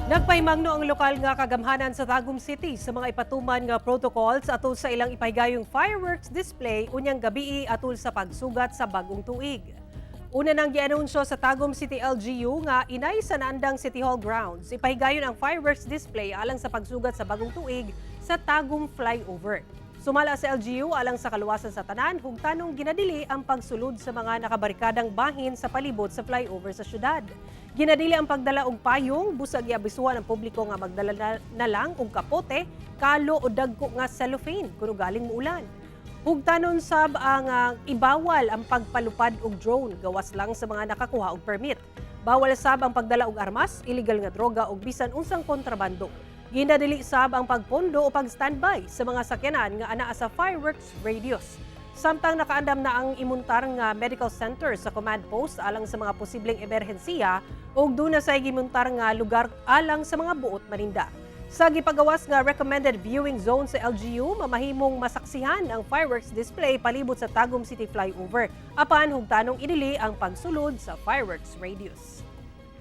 Nagpahimangno ang lokal nga kagamhanan sa Tagum City sa mga ipatuman nga protocols atol sa ilang ipahigayong fireworks display unyang gabii atol sa pagsugat sa bagong tuig. Una nang gianunsyo sa Tagum City LGU nga inay sa naandang City Hall grounds ipahigayon ang fireworks display alang sa pagsugat sa bagong tuig sa Tagum Flyover. Sumala sa LGU alang sa kaluwasan sa tanan, hugtanong ginadili ang pagsulod sa mga nakabarikadang bahin sa palibot sa flyover sa syudad. Ginadili ang pagdala og payong, busag iabisuhan ang publiko nga magdala na lang og kapote, kalo o dagko nga cellophane kuno galing muulan. Hugtanon sab ang ibawal ang pagpalupad og drone gawas lang sa mga nakakuha og permit. Bawal sab ang pagdala og armas, illegal nga droga ug bisan unsang kontrabando. Ginadili sab ang pagpondo o pag-standby sa mga sakyanan nga anaa sa fireworks radius. Samtang nakaandam na ang imuntar nga medical center sa command post alang sa mga posibleng emerhensiya ug duna sa gimuntar nga lugar alang sa mga buot maninda. Sa gipagawas nga recommended viewing zone sa LGU, mamahimong masaksihan ang fireworks display palibot sa Tagum City Flyover. Apan hugtanong idili ang pagsulod sa fireworks radius.